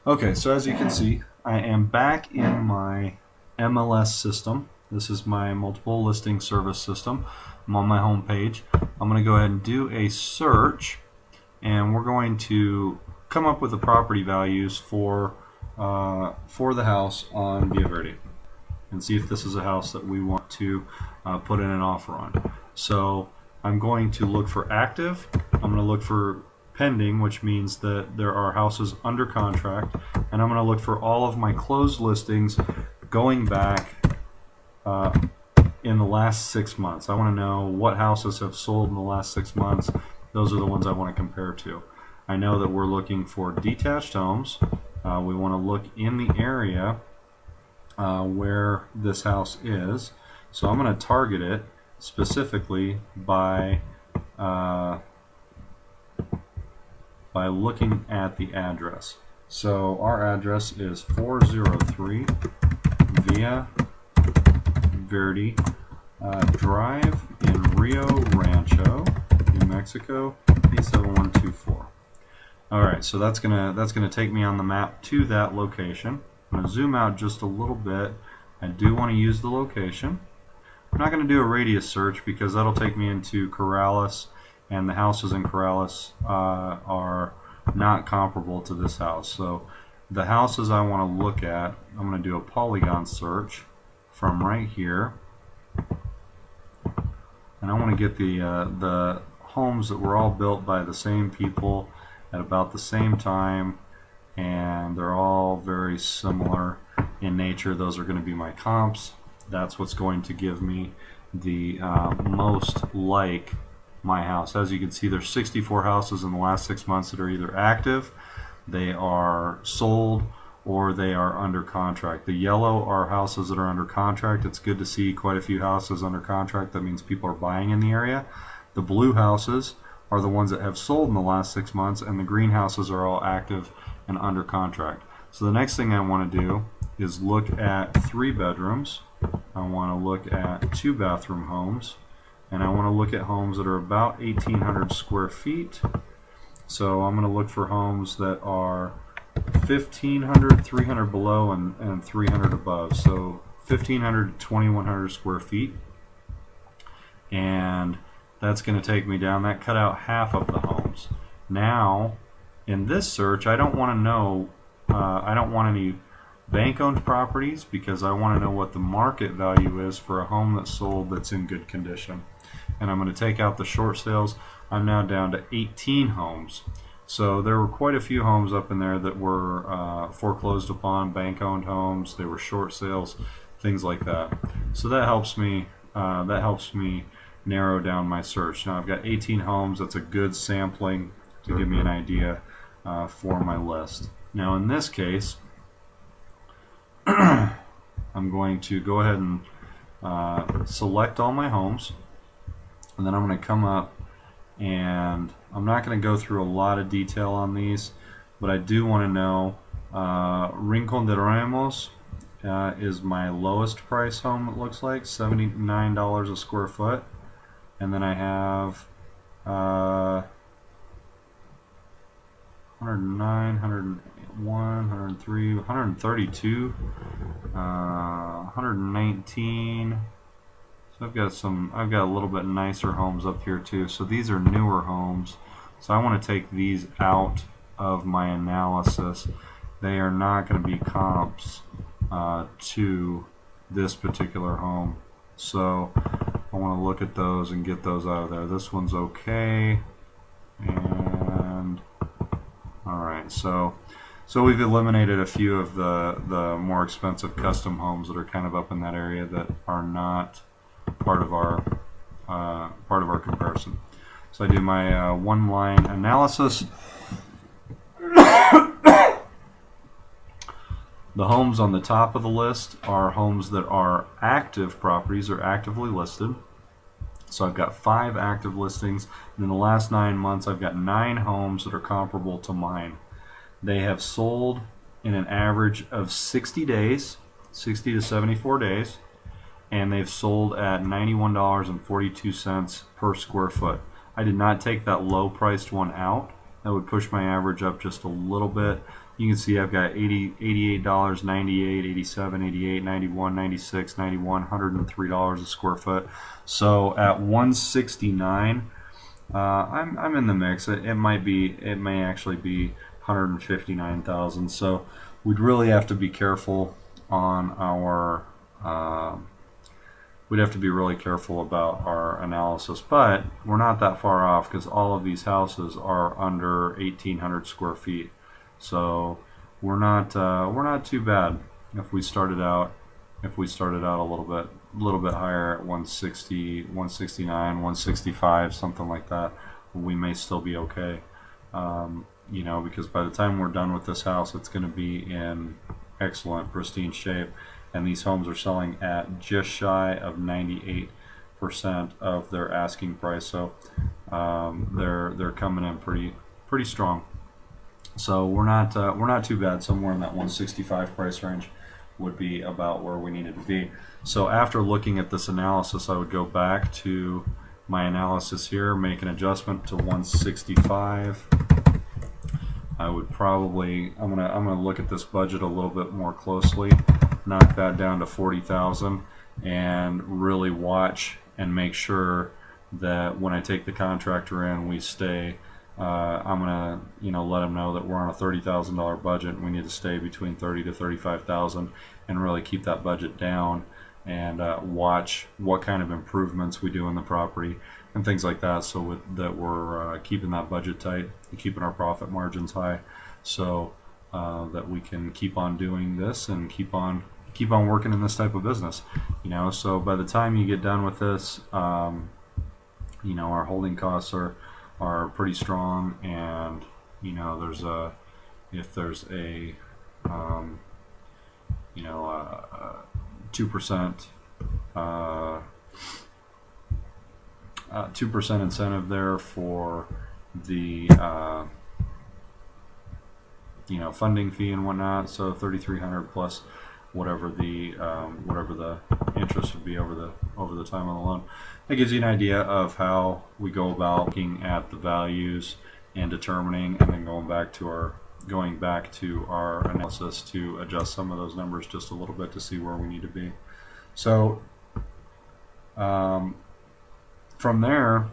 Okay, so as you can see, I am back in my MLS system. This is my multiple listing service system. I'm on my home page. I'm going to go ahead and do a search, and we're going to come up with the property values for the house on Villa Verde, and see if this is a house that we want to put in an offer on. So I'm going to look for active. I'm going to look for pending, which means that there are houses under contract, and I'm going to look for all of my closed listings going back in the last 6 months. I want to know what houses have sold in the last 6 months. Those are the ones I want to compare to. I know that we're looking for detached homes. We want to look in the area where this house is. So I'm going to target it specifically by looking at the address. So our address is 403 Villa Verde Drive in Rio Rancho, New Mexico, 87124. All right, so that's gonna take me on the map to that location. I'm gonna zoom out just a little bit. I do want to use the location. I'm not going to do a radius search because that'll take me into Corrales, and the houses in Corrales are not comparable to this house. So the houses I want to look at, I'm going to do a polygon search from right here, and I want to get the homes that were all built by the same people at about the same time, and they're all very similar in nature. Those are going to be my comps. That's what's going to give me the most like my house. As you can see, there's 64 houses in the last 6 months that are either active, they are sold, or they are under contract. The yellow are houses that are under contract. It's good to see quite a few houses under contract. That means people are buying in the area. The blue houses are the ones that have sold in the last 6 months, and the green houses are all active and under contract. So the next thing I want to do is look at 3 bedrooms. I want to look at 2-bathroom homes, and I want to look at homes that are about 1,800 square feet. So I'm going to look for homes that are 1,500, 300 below, and 300 above. So 1,500 to 2,100 square feet, and that's going to take me down. That cut out half of the homes. Now, in this search, I don't want to know, I don't want any bank-owned properties, because I want to know what the market value is for a home that's sold that's in good condition. And I'm going to take out the short sales. I'm now down to 18 homes. So there were quite a few homes up in there that were foreclosed upon, bank-owned homes. They were short sales, things like that. So that helps me narrow down my search. Now I've got 18 homes. That's a good sampling to give me an idea for my list. Now in this case, I'm going to go ahead and select all my homes, and then I'm going to come up, and I'm not going to go through a lot of detail on these, but I do want to know Rincon de Ramos is my lowest price home, it looks like, $79 a square foot, and then I have 109, 101, 103, 132, 119. So I've got a little bit nicer homes up here too. So these are newer homes. So I want to take these out of my analysis. They are not going to be comps to this particular home. So I want to look at those and get those out of there. This one's okay. And alright, so we've eliminated a few of the more expensive custom homes that are kind of up in that area that are not part of our comparison. So I do my one-line analysis. The homes on the top of the list are homes that are active properties, or actively listed. So I've got 5 active listings, and in the last 9 months I've got 9 homes that are comparable to mine. They have sold in an average of 60 days, 60 to 74 days, and they've sold at $91.42 per square foot. I did not take that low priced one out That would push my average up just a little bit. You can see I've got $88, 98, 87, 88, 91, 96, 91, $103 a square foot. So at 169, I'm in the mix. It may actually be 159,000. So we'd really have to be careful on our. We'd have to be really careful about our analysis, but we're not that far off because all of these houses are under 1,800 square feet. So we're not too bad if we started out a little bit higher at 160, 169, 165, something like that. We may still be okay. You know, because by the time we're done with this house, it's going to be in excellent, pristine shape. And these homes are selling at just shy of 98% of their asking price. So they're coming in pretty strong. So we're not too bad. Somewhere in that 165 price range would be about where we needed to be. So after looking at this analysis, I would go back to my analysis here, make an adjustment to 165. I would probably I'm gonna look at this budget a little bit more closely, knock that down to 40,000, and really watch and make sure that when I take the contractor in, we stay. I'm gonna let them know that we're on a $30,000 budget and we need to stay between 30 to 35,000 and really keep that budget down and watch what kind of improvements we do in the property and things like that, so that we're keeping that budget tight and keeping our profit margins high, so that we can keep on doing this and keep on working in this type of business. So by the time you get done with this, our holding costs are pretty strong, and if there's a 2% 2% incentive there for the funding fee and whatnot, so 3,300 plus whatever the interest would be over the time on the loan. That gives you an idea of how we go about looking at the values and determining, and then going back to our analysis to adjust some of those numbers just a little bit to see where we need to be. So from there,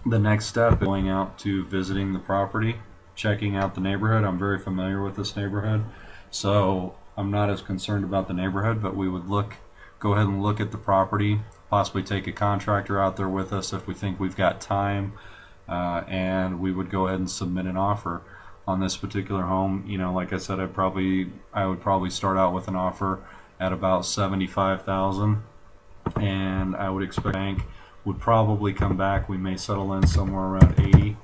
the next step is going out to visiting the property, checking out the neighborhood. I'm very familiar with this neighborhood, so I'm not as concerned about the neighborhood, but we would go ahead and look at the property, possibly take a contractor out there with us if we think we've got time, and we would go ahead and submit an offer on this particular home. Like I said, I would probably start out with an offer at about 75,000, and I would expect the bank would probably come back. We may settle in somewhere around 80,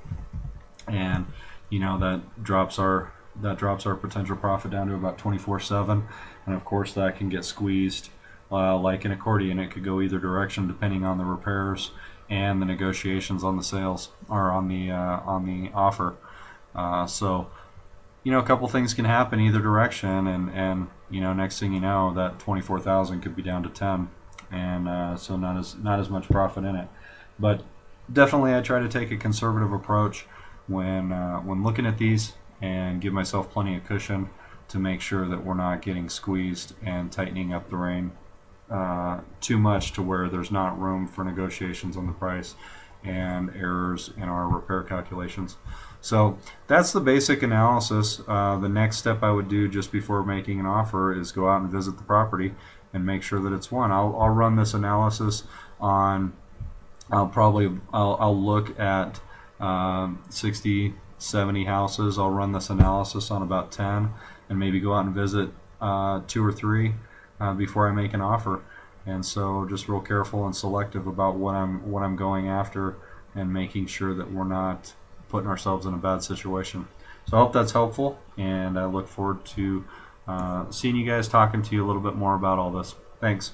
and that drops our potential profit down to about 24/7, and of course that can get squeezed like an accordion. It could go either direction depending on the repairs and the negotiations on the sales or on the offer. So a couple things can happen either direction, and next thing you know, that 24,000 could be down to 10, and so not as much profit in it. But definitely I try to take a conservative approach when looking at these, and give myself plenty of cushion to make sure that we're not getting squeezed and tightening up the rein too much to where there's not room for negotiations on the price and errors in our repair calculations. So that's the basic analysis. The next step I would do just before making an offer is go out and visit the property and make sure that it's one. I'll run this analysis on. I'll look at 60, 70 houses. I'll run this analysis on about 10, and maybe go out and visit 2 or 3 before I make an offer. And so just real careful and selective about what I'm going after, and making sure that we're not putting ourselves in a bad situation. So I hope that's helpful, and I look forward to seeing you guys, talking to you a little bit more about all this. Thanks.